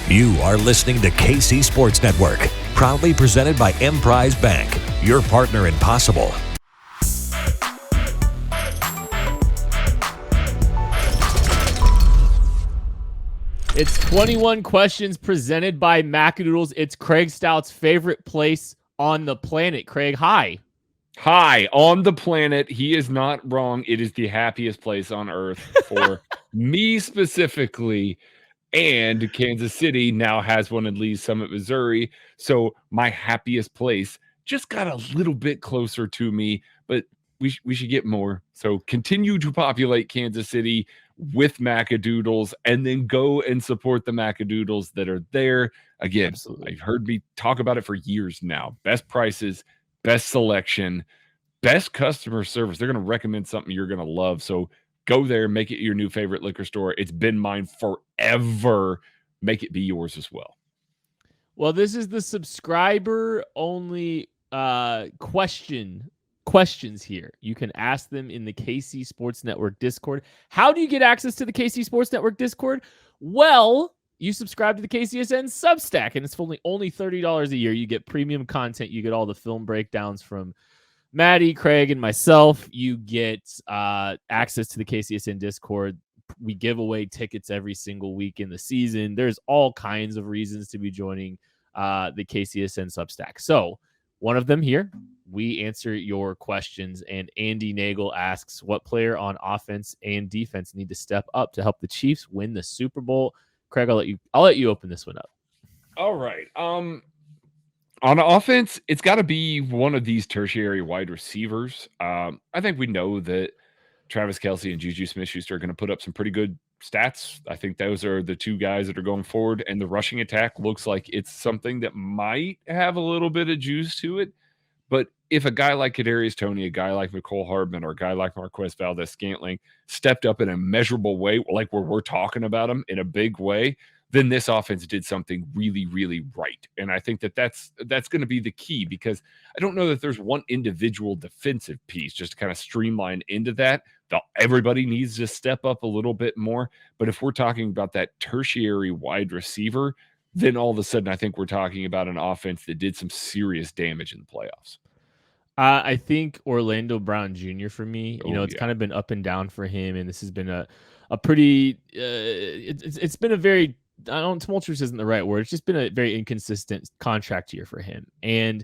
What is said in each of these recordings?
You are listening to KC Sports Network, proudly presented by Emprise Bank, your partner in possible. It's 21 questions presented by Macadoodles. It's Craig Stout's favorite place on the planet. Craig, hi. Hi, on the planet. He is not wrong. It is the happiest place on earth for me specifically. And Kansas City now has one in Lee's Summit, Missouri. So my happiest place just got a little bit closer to me, but we should get more. So continue to populate Kansas City with Macadoodles and then go and support the Macadoodles that are there. Again, Absolutely. I've heard me talk about it for years now. Best prices, best selection, best customer service. They're going to recommend something you're going to love. So go there, make it your new favorite liquor store. It's been mine forever. Make it be yours as well. Well, this is the subscriber only questions here. You can ask them in the KC Sports Network Discord. How do you get access to the KC Sports Network Discord? Well, you subscribe to the KCSN Substack, and it's for only $30 a year. You get premium content. You get all the film breakdowns from Maddie, Craig, and myself. You get access to the KCSN Discord. We give away tickets every single week in the season. There's all kinds of reasons to be joining the KCSN Substack. So one of them here, we answer your questions. And Andy Nagel asks, what player on offense and defense need to step up to help the Chiefs win the Super Bowl? Craig, I'll let you open this one up. All right. On offense, it's got to be one of these tertiary wide receivers. I think we know that Travis Kelce and Juju Smith-Schuster are going to put up some pretty good stats. I think those are the two guys that are going forward, and the rushing attack looks like it's something that might have a little bit of juice to it. But if a guy like Kadarius Toney, a guy like Mecole Hardman, or a guy like Marquez Valdes-Scantling stepped up in a measurable way, like where we're talking about him in a big way, then this offense did something really, really right. And I think that that's going to be the key, because I don't know that there's one individual defensive piece just to kind of streamline into that. Everybody needs to step up a little bit more. But if we're talking about that tertiary wide receiver, then all of a sudden I think we're talking about an offense that did some serious damage in the playoffs. I think Orlando Brown Jr. for me, it's kind of been up and down for him. And this has been a pretty, it's been a very, tumultuous isn't the right word. It's just been a very inconsistent contract year for him. And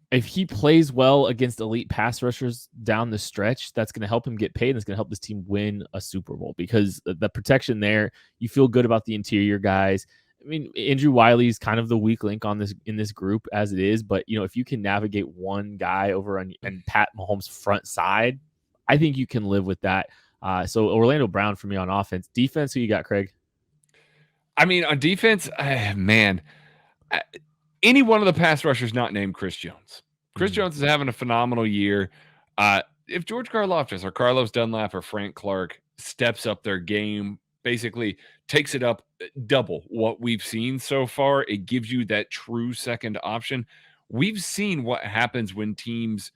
if he plays well against elite pass rushers down the stretch, that's going to help him get paid. And it's going to help this team win a Super Bowl, because the protection there, you feel good about the interior guys. I mean, Andrew Wiley is kind of the weak link in this group as it is. But, if you can navigate one guy over and Pat Mahomes' front side, I think you can live with that. So Orlando Brown for me on offense. Defense, who you got, Craig? I mean, on defense, man, any one of the pass rushers not named Chris Jones. Chris Jones is having a phenomenal year. If George Karlaftis or Carlos Dunlap or Frank Clark steps up their game, basically takes it up double what we've seen so far, it gives you that true second option. We've seen what happens when teams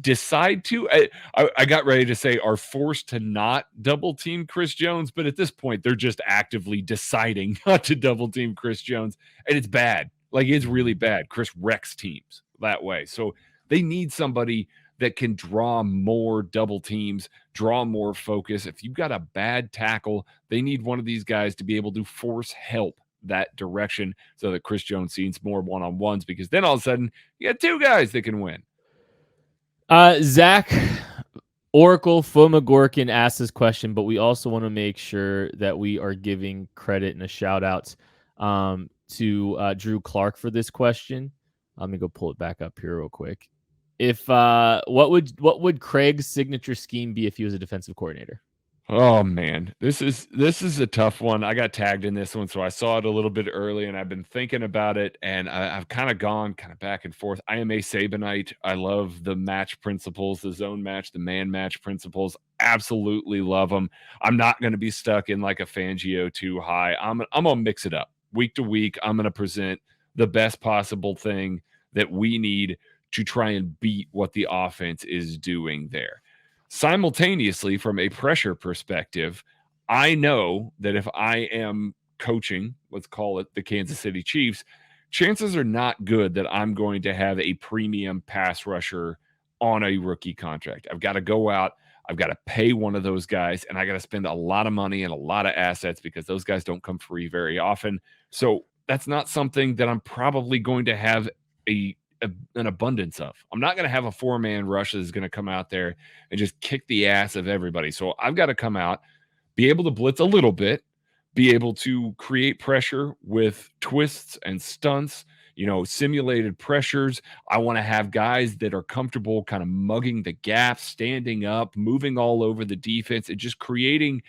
decide to, I got ready to say are forced to not double team Chris Jones, but at this point they're just actively deciding not to double team Chris Jones, and it's bad. Like, it's really bad. Chris wrecks teams that way. So they need somebody that can draw more double teams, draw more focus. If you've got a bad tackle, they need one of these guys to be able to force help that direction so that Chris Jones sees more one-on-ones, because then all of a sudden you got two guys that can win. Zach Oracle Fomagorkin asked this question, but we also want to make sure that we are giving credit and a shout out to Drew Clark for this question. Let me go pull it back up here real quick. If what would Craig's signature scheme be if he was a defensive coordinator? Oh man, this is a tough one. I got tagged in this one, so I saw it a little bit early, and I've been thinking about it, and I've kind of gone back and forth. I am a Sabanite. I love the match principles, the zone match, the man match principles. Absolutely love them. I'm not going to be stuck in like a Fangio too high. I'm gonna mix it up week to week. I'm going to present the best possible thing that we need to try and beat what the offense is doing there. Simultaneously, from a pressure perspective, I know that if I am coaching, let's call it the Kansas City Chiefs, chances are not good that I'm going to have a premium pass rusher on a rookie contract. I've got to go out, I've got to pay one of those guys, and I got to spend a lot of money and a lot of assets because those guys don't come free very often. So that's not something that I'm probably going to have an abundance of. I'm not going to have a 4-man rush that's going to come out there and just kick the ass of everybody. So I've got to come out, be able to blitz a little bit, be able to create pressure with twists and stunts, simulated pressures. I want to have guys that are comfortable kind of mugging the gap, standing up, moving all over the defense, and just creating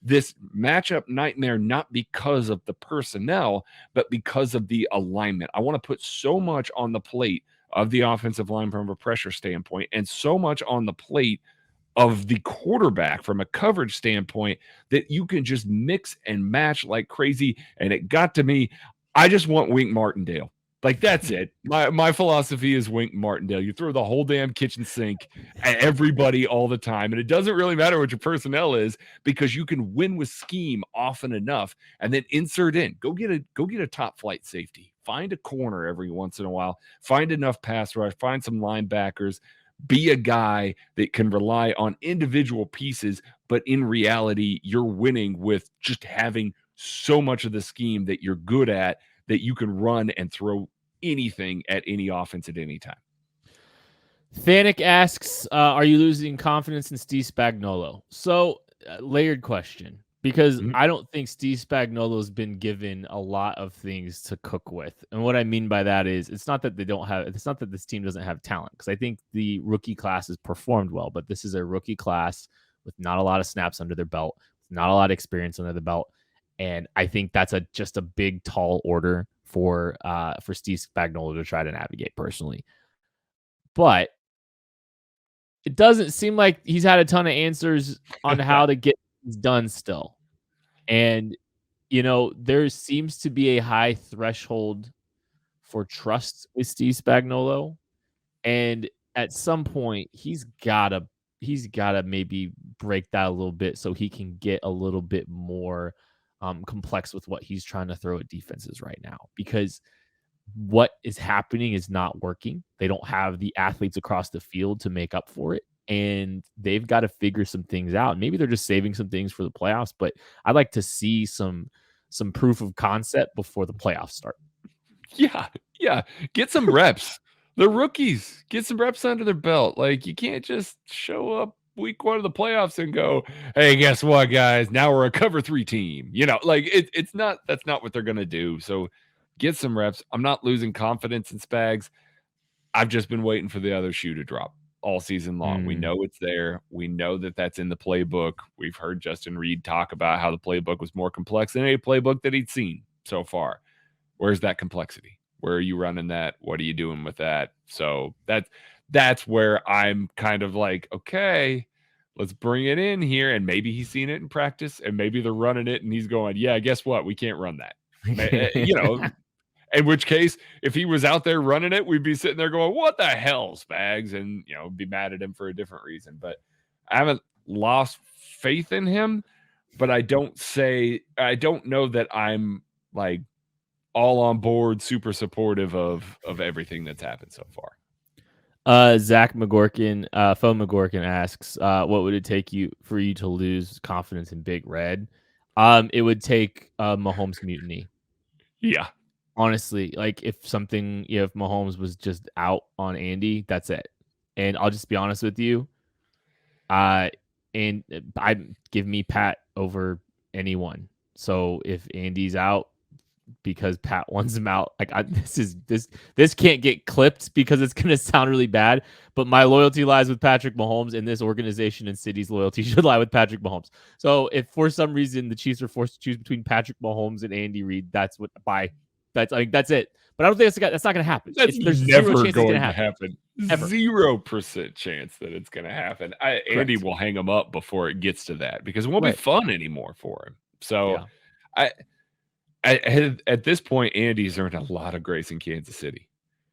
this matchup nightmare, not because of the personnel, but because of the alignment. I want to put so much on the plate of the offensive line from a pressure standpoint, and so much on the plate of the quarterback from a coverage standpoint that you can just mix and match like crazy. And it got to me, I just want Wink Martindale. Like, that's it. My philosophy is Wink Martindale. You throw the whole damn kitchen sink at everybody all the time. And it doesn't really matter what your personnel is, because you can win with scheme often enough and then insert in. Go get a top flight safety. Find a corner every once in a while. Find enough pass rush. Find some linebackers. Be a guy that can rely on individual pieces, but in reality, you're winning with just having so much of the scheme that you're good at, that you can run and throw anything at any offense at any time. Fanik asks, are you losing confidence in Steve Spagnuolo? So, layered question, because I don't think Steve Spagnuolo has been given a lot of things to cook with. And what I mean by that is, it's not that this team doesn't have talent, because I think the rookie class has performed well, but this is a rookie class with not a lot of snaps under their belt, not a lot of experience under the belt. And I think that's just a big, tall order for Steve Spagnuolo to try to navigate personally. But it doesn't seem like he's had a ton of answers on how to get things done still. And, there seems to be a high threshold for trust with Steve Spagnuolo. And at some point, he's gotta maybe break that a little bit so he can get a little bit more complex with what he's trying to throw at defenses right now, because what is happening is not working. They don't have the athletes across the field to make up for it, and they've got to figure some things out. Maybe they're just saving some things for the playoffs, but I'd like to see some proof of concept before the playoffs start. Yeah. Get some reps. The rookies, get some reps under their belt. Like, you can't just show up week 1 of the playoffs and go, hey, guess what, guys? Now we're a cover 3 team. That's not what they're going to do. So get some reps. I'm not losing confidence in Spags. I've just been waiting for the other shoe to drop all season long. We know it's there. We know that that's in the playbook. We've heard Justin Reed talk about how the playbook was more complex than any playbook that he'd seen so far. Where's that complexity? Where are you running that? What are you doing with that? So that's where I'm kind of like, okay, let's bring it in here. And maybe he's seen it in practice, and maybe they're running it and he's going, yeah, guess what? We can't run that. In which case, if he was out there running it, we'd be sitting there going, what the hell, Spags? And, be mad at him for a different reason. But I haven't lost faith in him, but I don't know that I'm like all on board, super supportive of everything that's happened so far. Zach McGorkin, Phone McGorkin asks, what would it take for you to lose confidence in Big Red? It would take Mahomes mutiny. Yeah. Honestly, like if Mahomes was just out on Andy, that's it. And I'll just be honest with you. Give me Pat over anyone. So if Andy's out because Pat wants him out, like this can't get clipped because it's gonna sound really bad. But my loyalty lies with Patrick Mahomes, and this organization and city's loyalty should lie with Patrick Mahomes. So if for some reason the Chiefs are forced to choose between Patrick Mahomes and Andy Reid, that's it. But I don't think that's not going to happen. There's never going to happen. 0% chance that it's going to happen. Andy will hang him up before it gets to that, because it won't be fun anymore for him. So at this point, Andy's earned a lot of grace in Kansas City.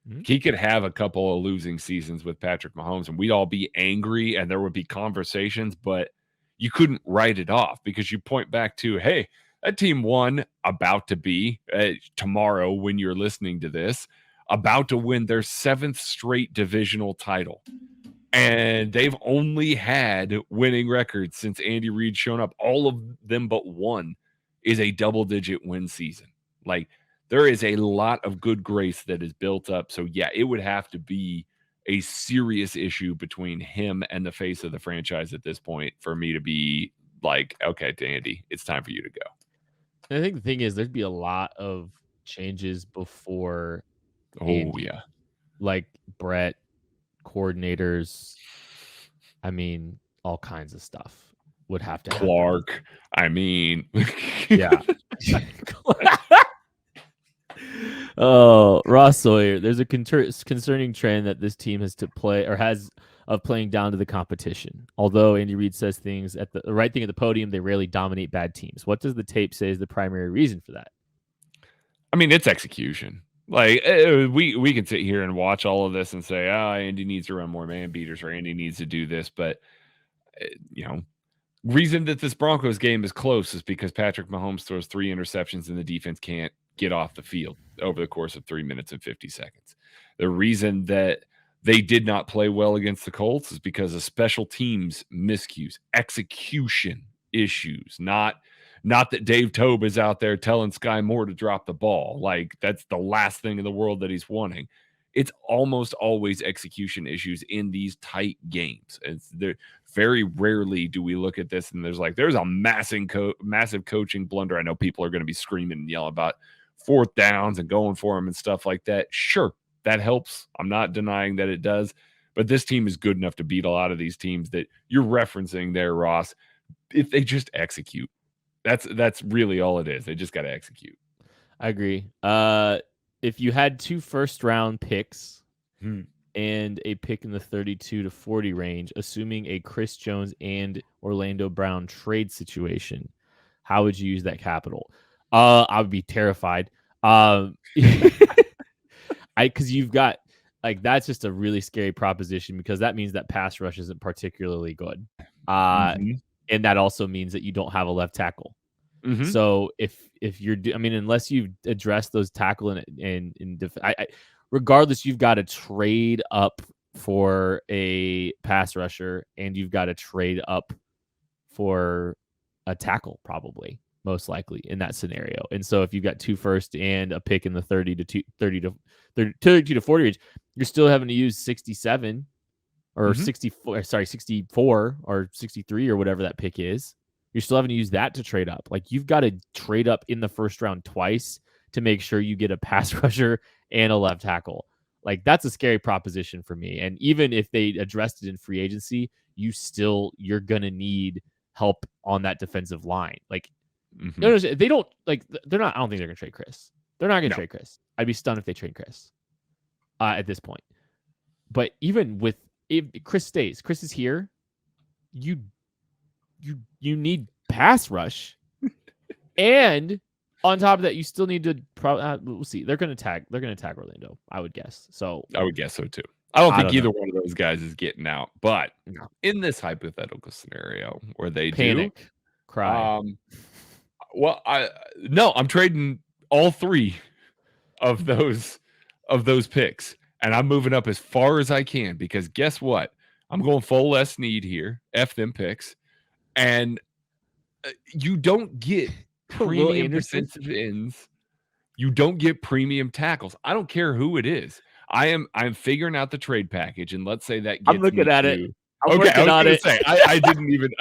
Mm-hmm. He could have a couple of losing seasons with Patrick Mahomes, and we'd all be angry, and there would be conversations, but you couldn't write it off, because you point back to, hey, That team won about to be tomorrow when you're listening to this, about to win their 7th straight divisional title. And they've only had winning records since Andy Reid's shown up. All of them but one is a double-digit win season. Like, there is a lot of good grace that is built up. So, yeah, it would have to be a serious issue between him and the face of the franchise at this point for me to be like, okay, Andy, it's time for you to go. And I think the thing is, there'd be a lot of changes before. Oh, yeah. Like Brett, coordinators. I mean, all kinds of stuff would have to happen. Clark. I mean, yeah. Oh, Ross Sawyer. There's a concerning trend that this team has to play or has of playing down to the competition. Although Andy Reid says things at the right thing at the podium, they rarely dominate bad teams. What does the tape say is the primary reason for that? I mean, it's execution. Like, we can sit here and watch all of this and say, oh, Andy needs to run more man beaters or Andy needs to do this. But, reason that this Broncos game is close is because Patrick Mahomes throws 3 interceptions and the defense can't get off the field over the course of 3 minutes and 50 seconds. The reason that they did not play well against the Colts is because of special teams miscues, execution issues, not that Dave Tobe is out there telling Sky Moore to drop the ball. Like, that's the last thing in the world that he's wanting. It's almost always execution issues in these tight games. Very rarely do we look at this and there's a massive coaching blunder. I know people are going to be screaming and yelling about 4th downs and going for them and stuff like that. Sure, that helps. I'm not denying that it does. But this team is good enough to beat a lot of these teams that you're referencing there, Ross, if they just execute. That's really all it is. They just got to execute. I agree. If you had 2 first-round picks and a pick in the 32 to 40 range, assuming a Chris Jones and Orlando Brown trade situation, how would you use that capital? I would be terrified. Because you've got that's just a really scary proposition because that means that pass rush isn't particularly good. And that also means that you don't have a left tackle. So if you're, unless you've addressed those tackle regardless, you've got to trade up for a pass rusher and you've got to trade up for a tackle, probably most likely in that scenario. And so if you've got 2 first and a pick in the 32 to 40 range, you're still having to use 67 or 64 or 63 or whatever that pick is. You're still having to use that to trade up. Like, you've got to trade up in the first round twice to make sure you get a pass rusher and a left tackle. Like, that's a scary proposition for me. And even if they addressed it in free agency, you're going to need help on that defensive line. Like, they don't they're not, I don't think they're going to trade Chris. They're not going to trade Chris. I'd be stunned if they trade Chris at this point. But even if Chris stays, Chris is here, you need pass rush, and on top of that, you still need to. We'll see. They're going to tag Orlando, I would guess. So I would guess so too. I don't think either one of those guys is getting out. But in this hypothetical scenario where they panic, cry. I'm trading all 3 of those picks, and I'm moving up as far as I can because guess what? I'm going full Les Snead here. F them picks. And you don't get premium defensive ends. You don't get premium tackles. I don't care who it is. I'm figuring out the trade package, and let's say that gets I'm looking at it. I'm working on it. I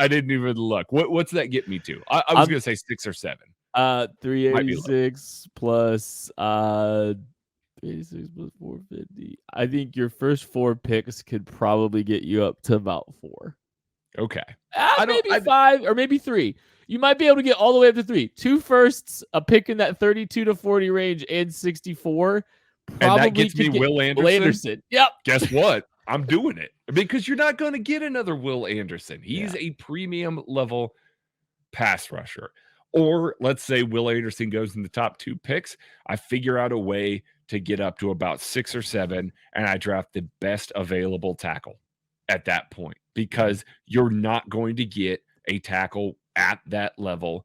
didn't even look. What's that get me to? I was gonna say 6 or 7. 386 plus 86 plus 450. I think your first 4 picks could probably get you up to about 4. Okay. Maybe 5 or maybe 3. You might be able to get all the way up to 3. 2 firsts, a pick in that 32 to 40 range, and 64. And that gets me Will Anderson. Yep. Guess what? I'm doing it because you're not going to get another Will Anderson. He's a premium level pass rusher. Or let's say Will Anderson goes in the top 2 picks. I figure out a way to get up to about 6 or 7, and I draft the best available tackle at that point because you're not going to get a tackle at that level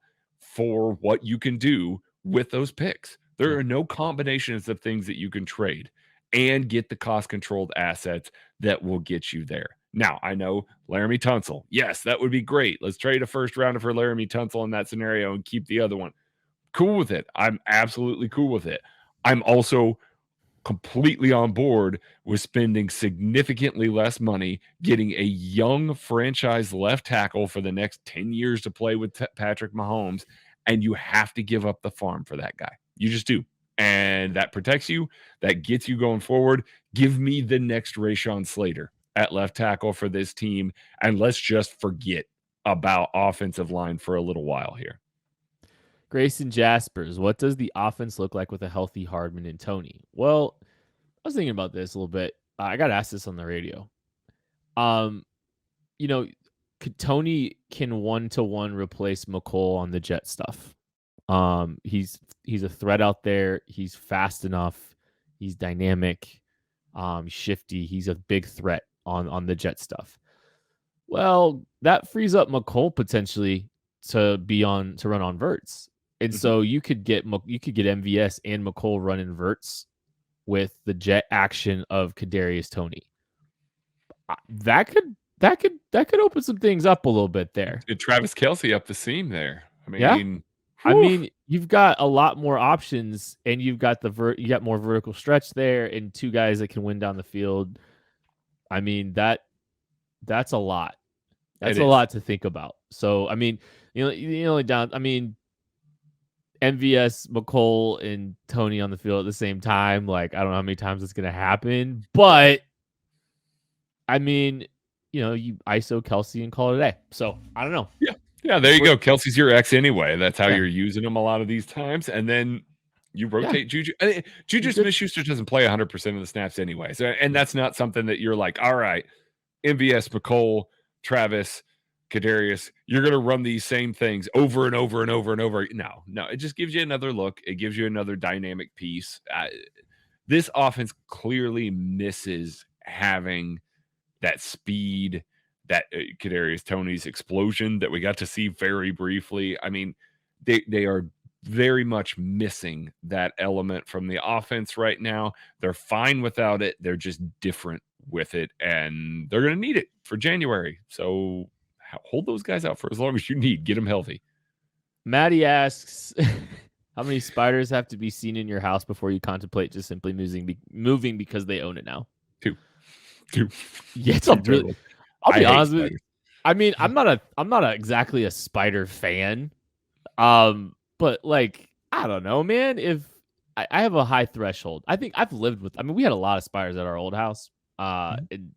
for what you can do with those picks. There are no combinations of things that you can trade and get the cost-controlled assets that will get you there. Now, I know Laramie Tunsil. Yes, that would be great. Let's trade a first rounder for Laramie Tunsil in that scenario and keep the other one. Cool with it. I'm absolutely cool with it. I'm also completely on board with spending significantly less money getting a young franchise left tackle for the next 10 years to play with Patrick Mahomes, and you have to give up the farm for that guy. You just do. And that protects you. That gets you going forward. Give me the next Rashawn Slater at left tackle for this team, and let's just forget about offensive line for a little while here. Grayson Jaspers, what does the offense look like with a healthy Hardman and Tony? Well, I was thinking about this a little bit. I got asked this on the radio. Tony can one-to-one replace McCole on the jet stuff. He's a threat out there. He's fast enough. He's dynamic, shifty. He's a big threat on the jet stuff. Well, that frees up McCole potentially to run on verts. And so you could get MVS and McCole running verts with the jet action of Kadarius Toney. That could open some things up a little bit there. Did Travis Kelce up the seam there? I mean, yeah. I mean, you've got a lot more options, and you've got you got more vertical stretch there, and two guys that can win down the field. I mean, that's a lot. That's a lot to think about. So, I mean, MVS, McCole, and Tony on the field at the same time. Like, I don't know how many times it's going to happen, but I mean, you ISO Kelce and call it a day. So I don't know. Yeah, there you go. Kelce's your X anyway. That's how you're using him a lot of these times. And then you rotate Juju. Juju Smith-Schuster doesn't play 100% of the snaps anyway. So, and that's not something that you're like, all right, MVS, McCole, Travis, Kadarius, you're going to run these same things over and over and over and over. No, it just gives you another look. It gives you another dynamic piece. This offense clearly misses having that speed, that Kadarius Toney's explosion that we got to see very briefly. I mean, they are very much missing that element from the offense right now. They're fine without it. They're just different with it, and they're going to need it for January. So hold those guys out for as long as you need. Get them healthy. Maddie asks, how many spiders have to be seen in your house before you contemplate just simply moving because they own it now? Two. Yeah, it's really. I'll be honest with you. I mean, I'm not exactly a spider fan. But like, I don't know, man. If I have a high threshold, I think I've lived with. I mean, we had a lot of spiders at our old house. And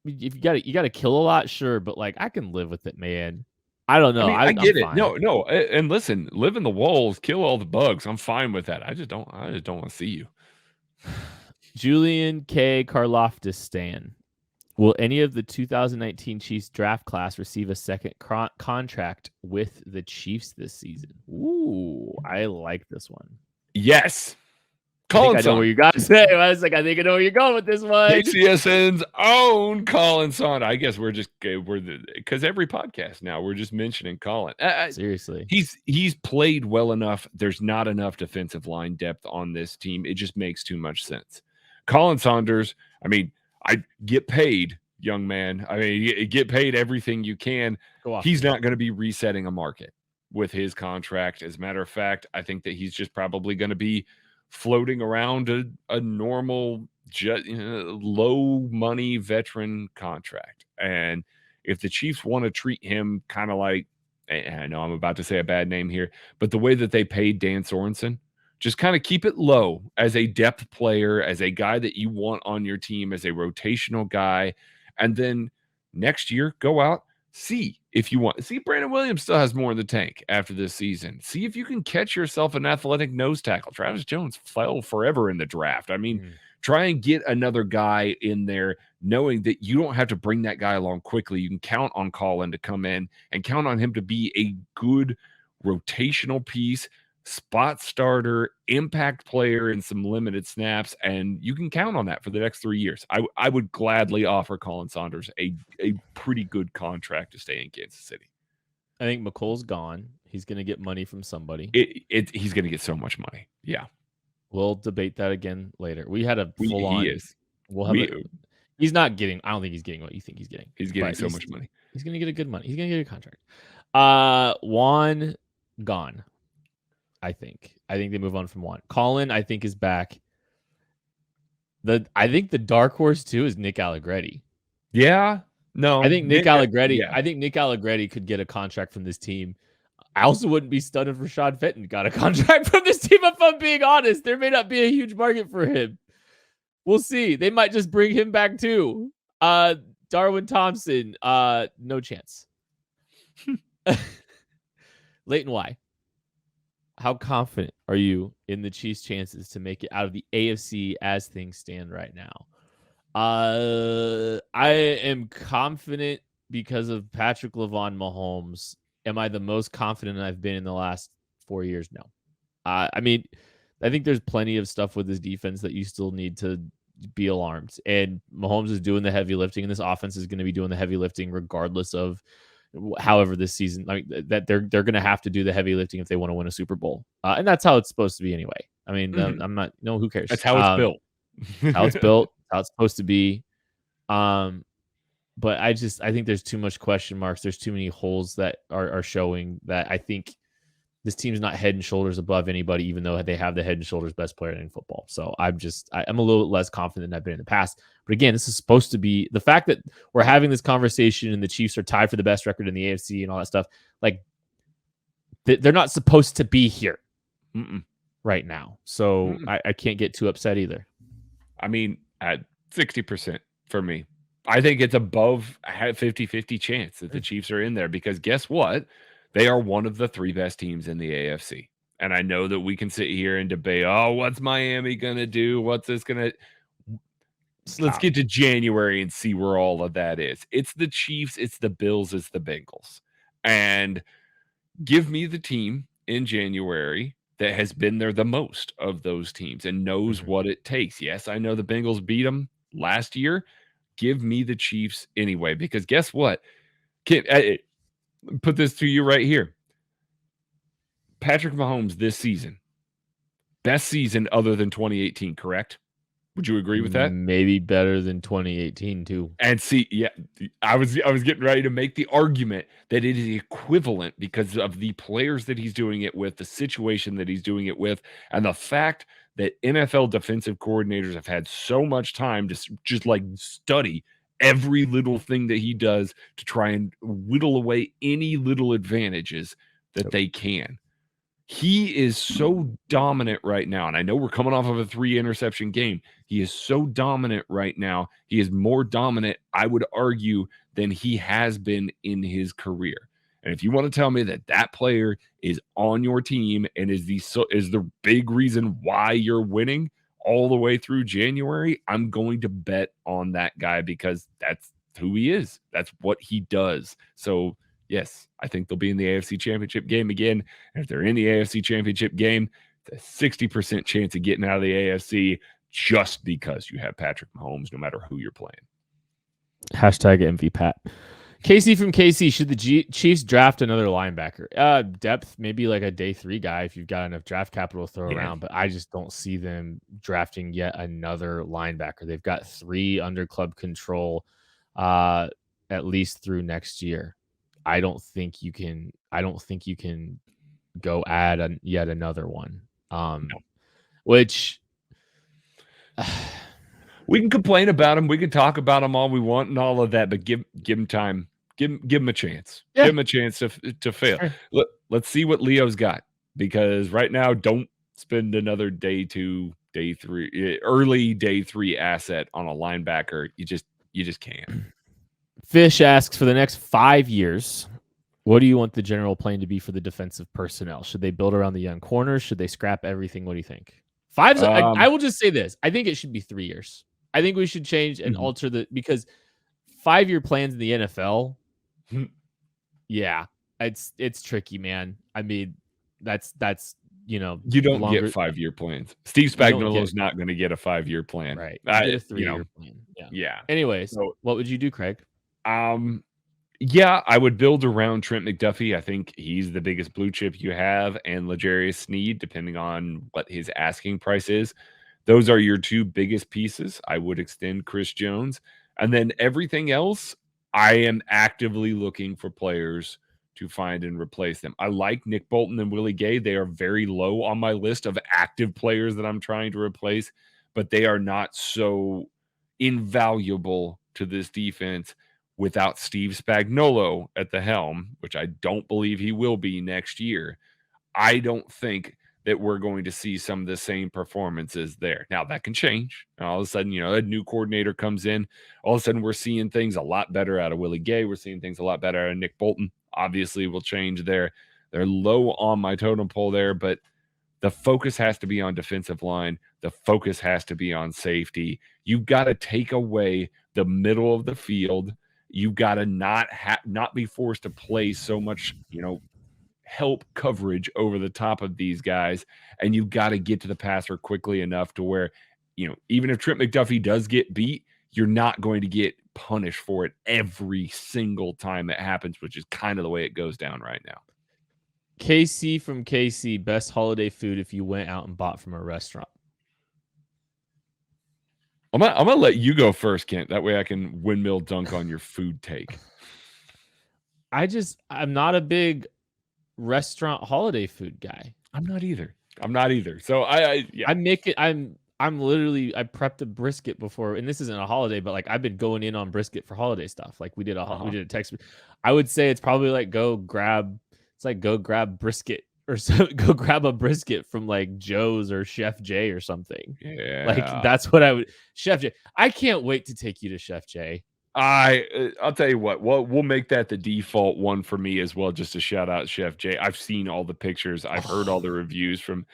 if you got to kill a lot, sure, but like I can live with it, man. I don't know. I get it. No. And listen, live in the walls, kill all the bugs. I'm fine with that. I just don't want to see you. Julian K. Karloftis Stan. Will any of the 2019 Chiefs draft class receive a second contract with the Chiefs this season? Ooh, I like this one. Yes. I know where you got to say. I was like, I think I know where you're going with this one. KCSN's own Colin Son. I guess because every podcast now we're just mentioning Colin. Seriously, he's played well enough. There's not enough defensive line depth on this team. It just makes too much sense. Colin Saunders. I mean, I get paid, young man. I mean, you get paid everything you can. He's not going to be resetting a market with his contract. As a matter of fact, I think that he's just probably going to be floating around a normal, low money veteran contract. And if the Chiefs want to treat him kind of like, I know I'm about to say a bad name here, but the way that they paid Dan Sorensen, just kind of keep it low as a depth player, as a guy that you want on your team, as a rotational guy. And then next year, go out, see if you want. See, Brandon Williams still has more in the tank after this season. See if you can catch yourself an athletic nose tackle. Travis Jones fell forever in the draft. I mean, try and get another guy in there, knowing that you don't have to bring that guy along quickly. You can count on Colin to come in and count on him to be a good rotational piece, spot starter, impact player in some limited snaps, and you can count on that for the next 3 years. I would gladly offer Colin Saunders a pretty good contract to stay in Kansas City. I think McColl's gone. He's going to get money from somebody. He's going to get so much money. Yeah. We'll debate that again later. We had a full on. He is. We'll have he's not getting. I don't think he's getting what you think he's getting. He's getting so much money. He's going to get a good money. He's going to get a contract. Juan gone. I think they move on from Juan. Colin, I think, is back. I think the dark horse too is Nick Allegretti. Yeah. No. I think Nick Allegretti. Yeah. I think Nick Allegretti could get a contract from this team. I also wouldn't be stunned if Rashad Fenton got a contract from this team, if I'm being honest. There may not be a huge market for him. We'll see. They might just bring him back too. Darwin Thompson, no chance. Leighton, why? How confident are you in the Chiefs' chances to make it out of the AFC as things stand right now? I am confident because of Patrick Mahomes. Am I the most confident I've been in the last 4 years? No. I mean, I think there's plenty of stuff with this defense that you still need to be alarmed. And Mahomes is doing the heavy lifting, and this offense is going to be doing the heavy lifting regardless of however this season. Like that, they're going to have to do the heavy lifting if they want to win a Super Bowl, and that's how it's supposed to be anyway. I mean, I'm not. No, who cares? That's how it's built. How it's built. How it's supposed to be. But I think there's too much question marks. There's too many holes that are showing that I think this team's not head and shoulders above anybody, even though they have the head and shoulders best player in football. So I'm a little less confident than I've been in the past. But again, this is supposed to be the fact that we're having this conversation and the Chiefs are tied for the best record in the AFC and all that stuff. Like they're not supposed to be here right now. So I can't get too upset either. I mean, at 60% for me. I think it's above a 50-50 chance that the Chiefs are in there because guess what? They are one of the 3 best teams in the AFC. And I know that we can sit here and debate, what's Miami going to do? What's this going to... Let's get to January and see where all of that is. It's the Chiefs, it's the Bills, it's the Bengals. And give me the team in January that has been there the most of those teams and knows what it takes. Yes, I know the Bengals beat them last year. Give me the Chiefs anyway, because guess what? Put this to you right here. Patrick Mahomes this season, best season other than 2018, correct? Would you agree with that? Maybe better than 2018 too. And see, yeah, I was getting ready to make the argument that it is equivalent because of the players that he's doing it with, the situation that he's doing it with, and the fact that NFL defensive coordinators have had so much time to just like study every little thing that he does to try and whittle away any little advantages that they can. He is so dominant right now. And I know we're coming off of a 3-interception game. He is so dominant right now. He is more dominant, I would argue, than he has been in his career. And if you want to tell me that that player is on your team and is the big reason why you're winning all the way through January, I'm going to bet on that guy because that's who he is. That's what he does. So yes, I think they'll be in the AFC Championship game again. And if they're in the AFC Championship game, it's a 60% chance of getting out of the AFC just because you have Patrick Mahomes, no matter who you're playing. Hashtag MVPat. Casey from KC, should the Chiefs draft another linebacker? Depth, maybe like a day 3 guy if you've got enough draft capital to throw around, but I just don't see them drafting yet another linebacker. They've got 3 under club control at least through next year. I don't think you can go add yet another one. Which we can complain about him. We can talk about him all we want and all of that, but give him time. Give him a chance. Yeah. Give him a chance to fail. Sure. Let's see what Leo's got, because right now, don't spend another day 2, day 3, early day 3 asset on a linebacker. You just can't. Fish asks, for the next 5 years, what do you want the general plan to be for the defensive personnel? Should they build around the young corners? Should they scrap everything? What do you think? I will just say this. I think it should be 3 years. I think we should change and alter because 5-year plans in the NFL, yeah, it's tricky, man. I mean, that's you don't get 5-year plans. Steve Spagnuolo is not going to get a 5-year plan, right? Get a 3-year plan. Yeah. Anyways, so what would you do, Craig? Yeah, I would build around Trent McDuffie. I think he's the biggest blue chip you have, and L'Jarius Sneed, depending on what his asking price is. Those are your two biggest pieces. I would extend Chris Jones. And then everything else, I am actively looking for players to find and replace them. I like Nick Bolton and Willie Gay. They are very low on my list of active players that I'm trying to replace, but they are not so invaluable to this defense without Steve Spagnuolo at the helm, which I don't believe he will be next year. I don't think that we're going to see some of the same performances there. Now, that can change. All of a sudden, a new coordinator comes in. All of a sudden, we're seeing things a lot better out of Willie Gay. We're seeing things a lot better out of Nick Bolton. Obviously, will change there. They're low on my totem pole there, but the focus has to be on defensive line. The focus has to be on safety. You've got to take away the middle of the field. You've got to not be forced to play so much, help coverage over the top of these guys. And you've got to get to the passer quickly enough to where, even if Trent McDuffie does get beat, you're not going to get punished for it every single time it happens, which is kind of the way it goes down right now. KC from KC, best holiday food if you went out and bought from a restaurant. I'm gonna let you go first, Kent. That way I can windmill dunk on your food take. I'm not a big restaurant holiday food guy. I'm not either. So I prepped a brisket before, and this isn't a holiday, but like I've been going in on brisket for holiday stuff. Like we did a text. I would say it's probably like go grab brisket or so, go grab a brisket from like Joe's or Chef Jay or something. Yeah, like that's what I would. Chef Jay. I can't wait to take you to Chef Jay. I'll tell you what. We'll make that the default one for me as well. Just to shout out Chef Jay. I've seen all the pictures. I've heard all the reviews from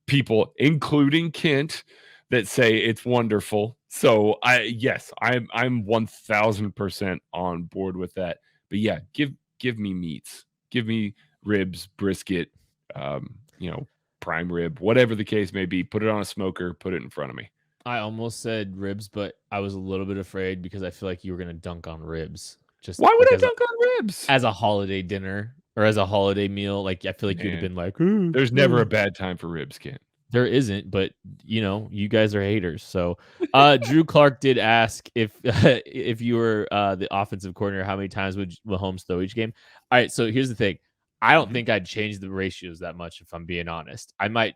people, including Kent, that say it's wonderful. So I'm 1000% on board with that. But yeah, give me meats. Give me ribs, brisket, prime rib, whatever the case may be. Put it on a smoker. Put it in front of me. I almost said ribs, but I was a little bit afraid because I feel like you were going to dunk on ribs. Why would I dunk on ribs? As a holiday dinner or as a holiday meal, like I feel like you'd have been like, there's never a bad time for ribs, Kent. There isn't, but you guys are haters. So Drew Clark did ask if you were the offensive coordinator, how many times would Mahomes throw each game? All right, so here's the thing. I don't think I'd change the ratios that much if I'm being honest. I might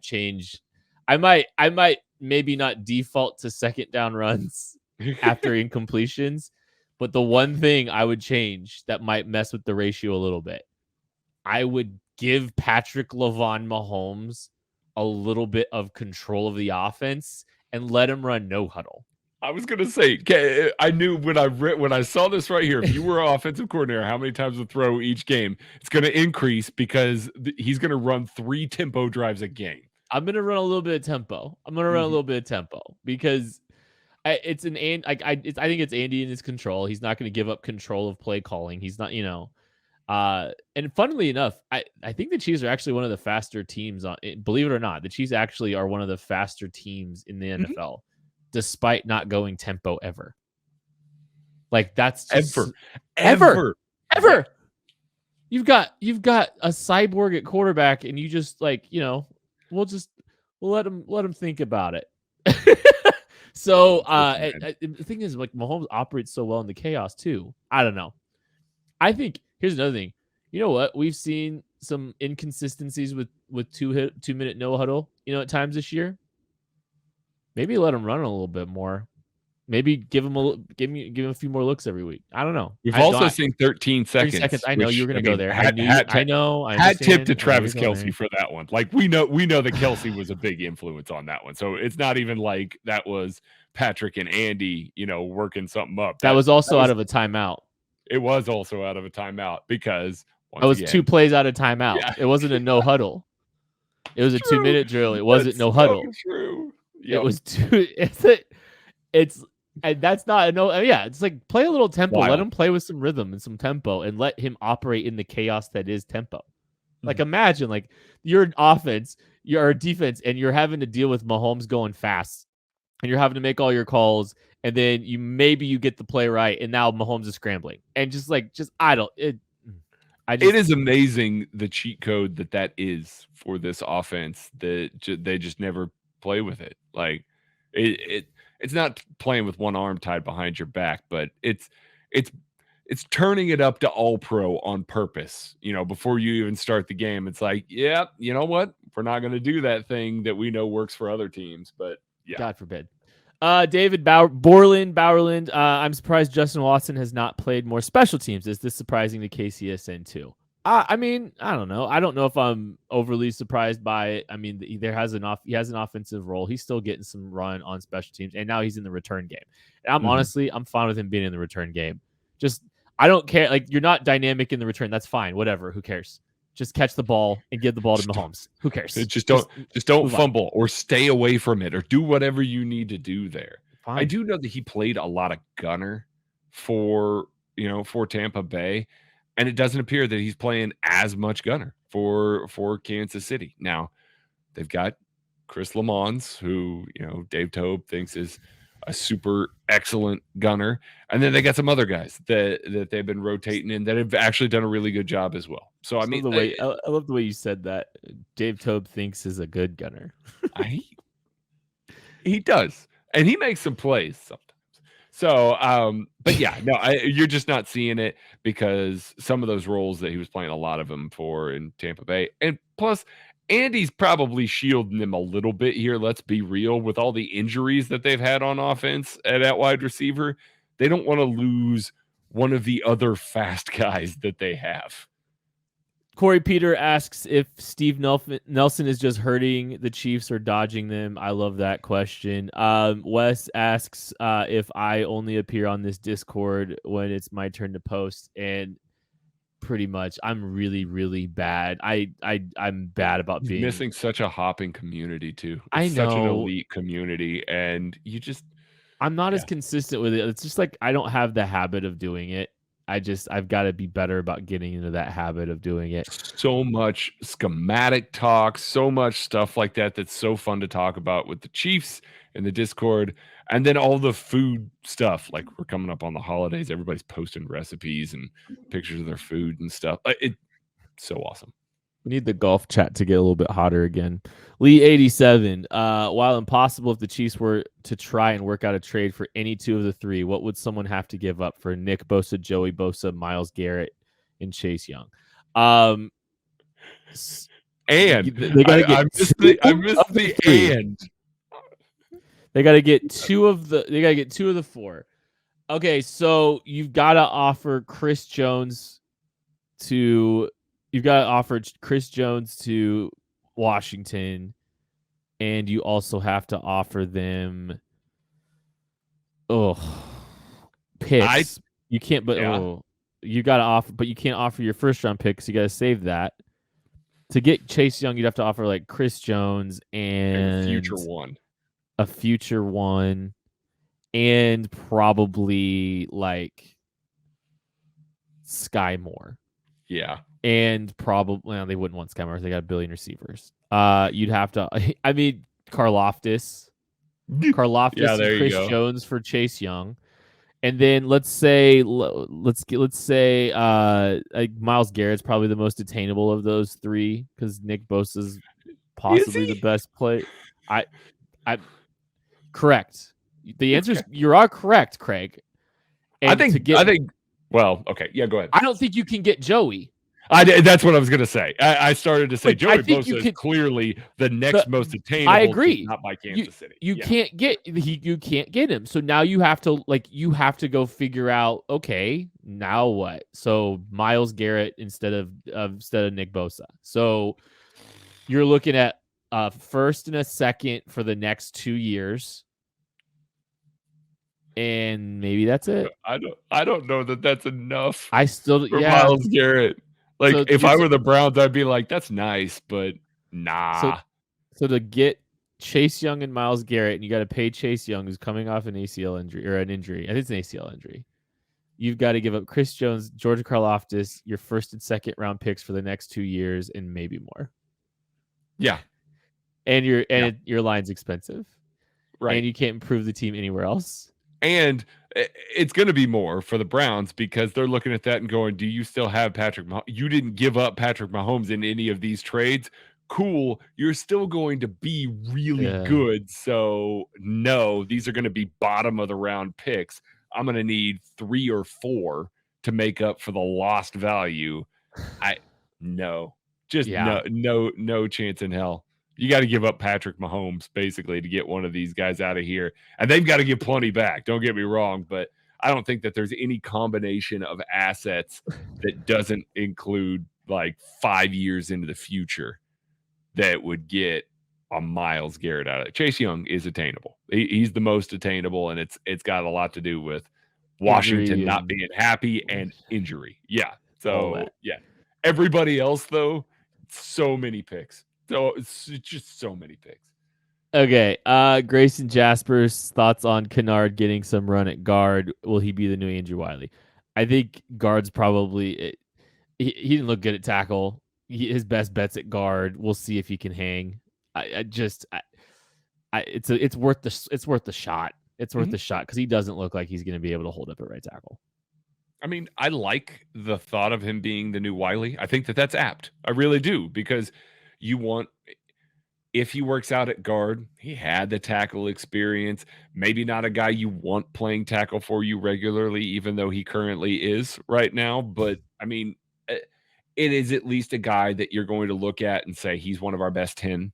maybe not default to second down runs after incompletions, but the one thing I would change that might mess with the ratio a little bit, I would give Patrick LaVon Mahomes a little bit of control of the offense and let him run no huddle. I was going to say, I knew when I saw this right here, if you were an offensive coordinator, how many times to throw each game, it's going to increase because he's going to run 3 tempo drives a game. I'm going to run a little bit of tempo. Because I think it's Andy in his control. He's not going to give up control of play calling. He's not, and funnily enough, I think the Chiefs are actually one of the faster teams believe it or not, the Chiefs actually are one of the faster teams in the NFL, despite not going tempo ever. Like that's just ever. You've got a cyborg at quarterback, and you just we'll let him think about it. So the thing is, like, Mahomes operates so well in the chaos too. I don't know. I think here's another thing. You know what? We've seen some inconsistencies with 2-minute no huddle, at times this year. Maybe let him run a little bit more. Maybe give him a few more looks every week. I don't know. We've also seen 13 seconds. 30 seconds. I know you were going to go there. Had tip to Travis Kelce for that one. Like we know that Kelce was a big influence on that one. So it's not even like that was Patrick and Andy, working something up. That was also out of a timeout. It was also out of a timeout because it was 2 plays out of timeout. Yeah. It wasn't a no huddle. It was a 2-minute drill. It wasn't no huddle. True. Yep. It was 2. And that's not a no. Yeah, it's like play a little tempo. Wild. Let him play with some rhythm and some tempo, and let him operate in the chaos that is tempo. Like imagine, like you're an offense, you're a defense, and you're having to deal with Mahomes going fast, and you're having to make all your calls, and then you get the play right, and now Mahomes is scrambling, and it is amazing the cheat code that is for this offense that they just never play with it. Like it's not playing with one arm tied behind your back, but it's turning it up to all pro on purpose. Before you even start the game, it's like, yeah, you know what? We're not going to do that thing that we know works for other teams, but yeah. God forbid. David Bowerland. I'm surprised Justin Watson has not played more special teams. Is this surprising to KCSN too? I mean, I don't know. I don't know if I'm overly surprised by it. I mean, he has an offensive role. He's still getting some run on special teams, and now he's in the return game. And I'm fine with him being in the return game. Just, I don't care. Like, you're not dynamic in the return. That's fine. Whatever. Who cares? Just catch the ball and give the ball to Mahomes. Who cares? Just don't fumble or stay away from it or do whatever you need to do there. Fine. I do know that he played a lot of gunner for Tampa Bay, and it doesn't appear that he's playing as much gunner for Kansas City. Now, they've got Chris Lamons, who, Dave Toub thinks is a super excellent gunner. And then they got some other guys that they've been rotating in that have actually done a really good job as well. So, I mean, I love the way you said that. Dave Toub thinks is a good gunner. He does. And he makes some plays sometimes. So, but yeah, no, you're just not seeing it because some of those roles that he was playing a lot of them for in Tampa Bay. And plus, Andy's probably shielding them a little bit here. Let's be real. With all the injuries that they've had on offense at wide receiver, they don't want to lose one of the other fast guys that they have. Corey Peter asks if Steve Nelson is just hurting the Chiefs or dodging them. I love that question. Wes asks if I only appear on this Discord when it's my turn to post, and pretty much I'm really, really bad. I'm bad about being missing such a hopping community too. I know, such an elite community, and I'm not as consistent with it. It's just like I don't have the habit of doing it. I've got to be better about getting into that habit of doing it. So much schematic talk, so much stuff like that that's so fun to talk about with the Chiefs in the Discord. And then all the food stuff, like we're coming up on the holidays. Everybody's posting recipes and pictures of their food and stuff. It's so awesome. We need the golf chat to get a little bit hotter again. Lee 87. While impossible if the Chiefs were to try and work out a trade for any two of the three, what would someone have to give up for Nick Bosa, Joey Bosa, Myles Garrett, and Chase Young? And they gotta get I missed the and. They gotta get two of the four. Okay, so you've got to offer Chris Jones to Washington, and you also have to offer them picks. You can't, but you got to offer, but you can't offer your first round picks. You got to save that. To get Chase Young, you'd have to offer like Chris Jones and a future one, and probably like Sky Moore. Yeah. And probably they wouldn't want Sky Moore. They got a billion receivers. You'd have to. I mean, Karlaftis, Chris Jones for Chase Young, and then let's say like Myles Garrett's probably the most attainable of those three because Nick Bosa's possibly the best play. I correct. The answer is you are correct, Craig. And I think. Well, okay, yeah, go ahead. I don't think you can get Joey. That's what I was going to say. I started to say Joey Bosa is clearly the next most attainable. I agree. Not by Kansas City. You can't get him. So now you have to go figure out, okay, now what? So Myles Garrett instead of Nick Bosa. So you're looking at a first and a second for the next 2 years. And maybe that's it. I don't know that that's enough. For Myles Garrett. Like, so if I were the Browns, I'd be like, that's nice, but nah. So to get Chase Young and Myles Garrett, and you got to pay Chase Young, who's coming off an ACL injury or an injury. I think it's an ACL injury. You've got to give up Chris Jones, George Karlaftis, your first and second round picks for the next 2 years, and maybe more. Yeah. And your line's expensive. Right. And you can't improve the team anywhere else. And it's going to be more for the Browns because they're looking at that and going, do you still have Patrick Mahomes? You didn't give up Patrick Mahomes in any of these trades. Cool. You're still going to be really good. So, no, these are going to be bottom of the round picks. I'm going to need 3 or 4 to make up for the lost value. No chance in hell. You got to give up Patrick Mahomes basically to get one of these guys out of here. And they've got to give plenty back. Don't get me wrong, but I don't think that there's any combination of assets that doesn't include like 5 years into the future that would get a Myles Garrett out of it. Chase Young is attainable. He's the most attainable, and it's got a lot to do with Washington not being happy and injury. Yeah. So, yeah. Everybody else, though, so many picks. So it's just so many picks. Okay. Grayson Jasper's thoughts on Kennard getting some run at guard. Will he be the new Andrew Wiley? I think guard's probably he didn't look good at tackle. His best bet's at guard. We'll see if he can hang. It's worth the shot. It's worth the shot because he doesn't look like he's going to be able to hold up at right tackle. I mean, I like the thought of him being the new Wiley. I think that that's apt. I really do, because you want, if he works out at guard, he had the tackle experience, maybe not a guy you want playing tackle for you regularly, even though he currently is right now. But I mean, it is at least a guy that you're going to look at and say, he's one of our best 10,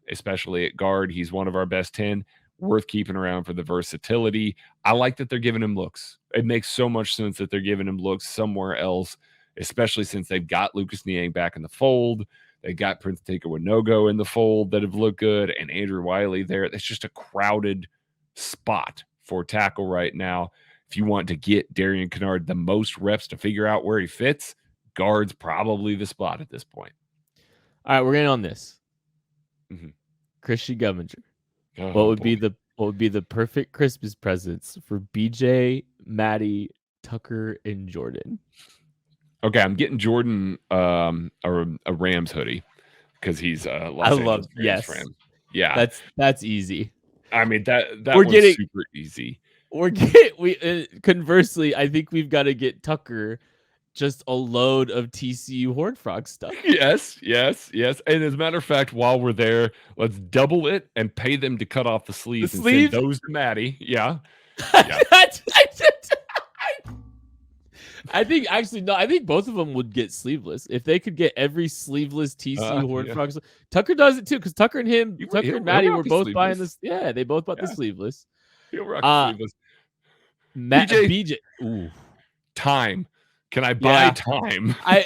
especially at guard. He's one of our best 10. Worth keeping around for the versatility. I like that they're giving him looks. It makes so much sense that they're giving him looks somewhere else, especially since they've got Lucas Niang back in the fold. They got Prince Tega Winogo in the fold that have looked good, and Andrew Wiley there. It's just a crowded spot for tackle right now. If you want to get Darian Kennard the most reps to figure out where he fits, guard's probably the spot at this point. All right, we're getting on this. Christian Gumminger. What would be the perfect Christmas presents for BJ, Maddie, Tucker, and Jordan? Okay, I'm getting Jordan a Rams hoodie because he's Los Angeles Rams fan. Yeah, that's easy. I mean that was super easy. Conversely, I think we've got to get Tucker just a load of TCU Horned Frog stuff. Yes. And as a matter of fact, while we're there, let's double it and pay them to cut off the sleeves and send those to Maddie. Yeah. I think both of them would get sleeveless. If they could get every sleeveless TCU Horned Frogs. Tucker does it too, because Tucker and Maddie were both buying this. Yeah, they both bought the sleeveless. He'll rock the sleeveless. BJ. Ooh. Time. Can I buy time? I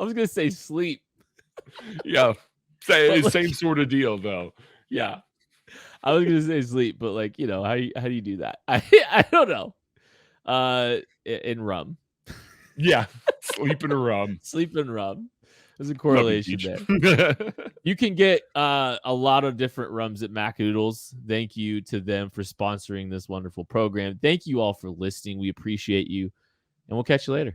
was gonna say sleep. Yeah, same sort of deal though. Yeah, I was gonna say sleep, but like, you know, how do you do that? I don't know. In rum. Yeah, sleep and rum. Sleep and rum. There's a correlation there. You can get a lot of different rums at Macadoodles. Thank you to them for sponsoring this wonderful program. Thank you all for listening. We appreciate you, and we'll catch you later.